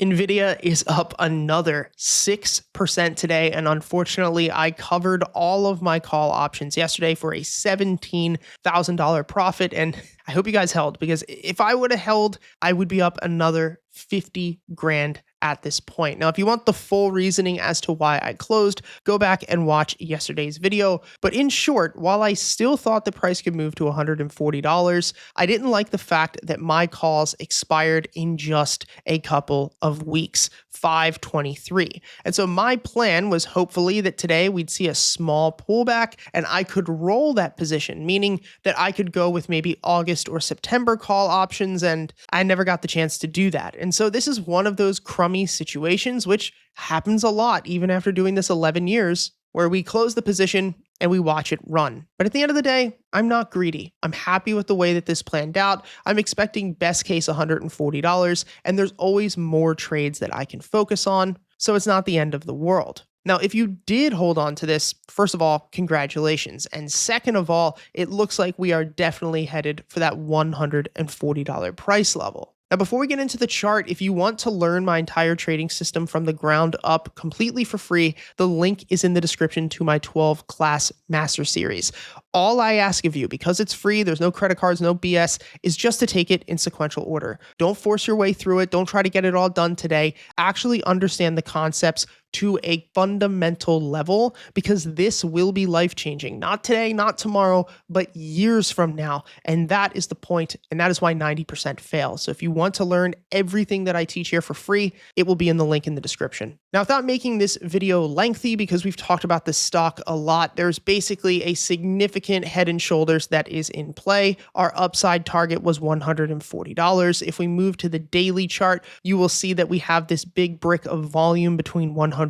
Nvidia is up another 6% today, and unfortunately, I covered all of my call options yesterday for a $17,000 profit, and I hope you guys held, because if I would have held, I would be up another 50 grand at this point. Now, if you want the full reasoning as to why I closed, go back and watch yesterday's video. But in short, while I still thought the price could move to $140, I didn't like the fact that my calls expired in just a couple of weeks, 5/23. And so my plan was hopefully that today we'd see a small pullback and I could roll that position, meaning that I could go with maybe August or September call options, and I never got the chance to do that. And so this is one of those crummy situations, which happens a lot even after doing this 11 years, where we close the position and we watch it run. But at the end of the day, I'm not greedy. I'm happy with the way that this planned out. I'm expecting best case $140, and there's always more trades that I can focus on, so it's not the end of the world. Now, if you did hold on to this, first of all, congratulations. And second of all, it looks like we are definitely headed for that $140 price level. Now, before we get into the chart, if you want to learn my entire trading system from the ground up completely for free, the link is in the description to my 12-class master series. All I ask of you, because it's free, there's no credit cards, no BS, is just to take it in sequential order. Don't force your way through it. Don't try to get it all done today. Actually understand the concepts to a fundamental level, because this will be life-changing. Not today, not tomorrow, but years from now. And that is the point, and that is why 90% fail. So if you want to learn everything that I teach here for free, it will be in the link in the description. Now, without making this video lengthy, because we've talked about this stock a lot, there's basically a significant head and shoulders that is in play. Our upside target was $140. If we move to the daily chart, you will see that we have this big brick of volume between $140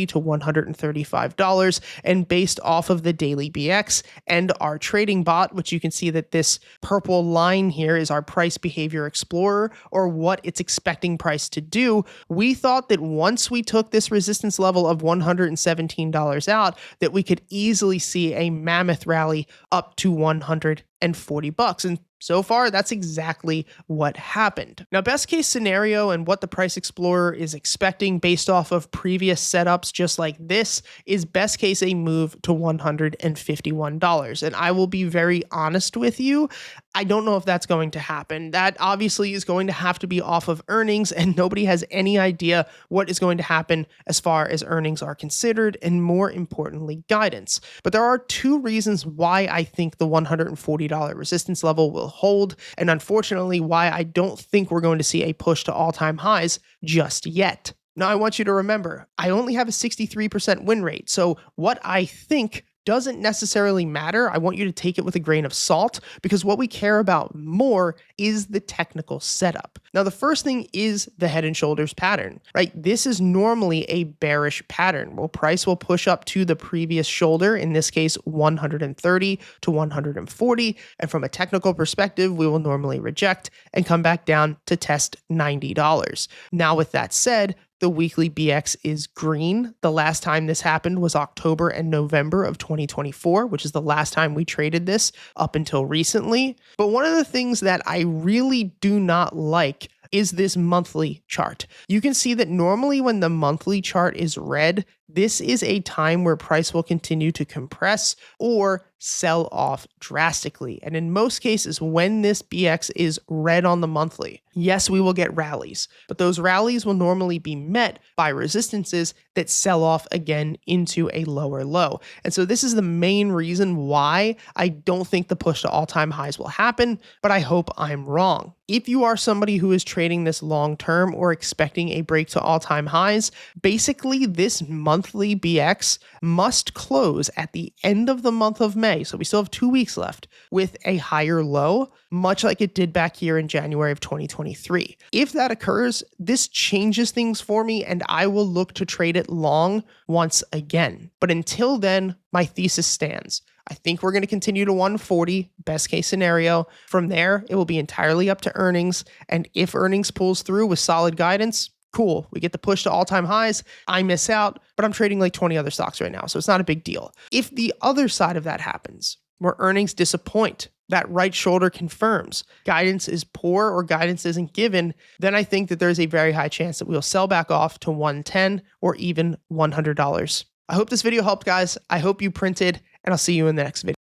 to $135. And based off of the daily BX and our trading bot, which you can see that this purple line here is our price behavior explorer, or what it's expecting price to do, we thought that once we took this resistance level of $117 out, that we could easily see a mammoth rally up to $140. And so far, that's exactly what happened. Now, best case scenario and what the Price Explorer is expecting based off of previous setups just like this is best case a move to $151. And I will be very honest with you, I don't know if that's going to happen. That obviously is going to have to be off of earnings, and nobody has any idea what is going to happen as far as earnings are considered, and more importantly, guidance. But there are two reasons why I think the $140 resistance level will hold, and unfortunately why I don't think we're going to see a push to all-time highs just yet. Now, I want you to remember, I only have a 63% win rate, so what I think doesn't necessarily matter. I want you to take it with a grain of salt, because what we care about more is the technical setup. Now, the first thing is the head and shoulders pattern, right? This is normally a bearish pattern. Well, price will push up to the previous shoulder, in this case, 130 to 140. And from a technical perspective, we will normally reject and come back down to test $90. Now, with that said, the weekly BX is green. The last time this happened was October and November of 2024, which is the last time we traded this up until recently. But one of the things that I really do not like is this monthly chart. You can see that normally when the monthly chart is red, this is a time where price will continue to compress or sell off drastically. And in most cases, when this BX is red on the monthly, yes, we will get rallies, but those rallies will normally be met by resistances that sell off again into a lower low. And so this is the main reason why I don't think the push to all-time highs will happen, but I hope I'm wrong. If you are somebody who is trading this long-term or expecting a break to all-time highs, basically this monthly BX must close at the end of the month of May. So we still have 2 weeks left with a higher low, much like it did back here in January of 2023. If that occurs, this changes things for me, and I will look to trade it long once again. But until then, my thesis stands. I think we're going to continue to 140, best case scenario. From there, it will be entirely up to earnings. And if earnings pulls through with solid guidance, cool. We get the push to all-time highs. I miss out, but I'm trading like 20 other stocks right now, so it's not a big deal. If the other side of that happens, where earnings disappoint, that right shoulder confirms guidance is poor or guidance isn't given, then I think that there's a very high chance that we'll sell back off to 110 or even $100. I hope this video helped, guys. I hope you printed, and I'll see you in the next video.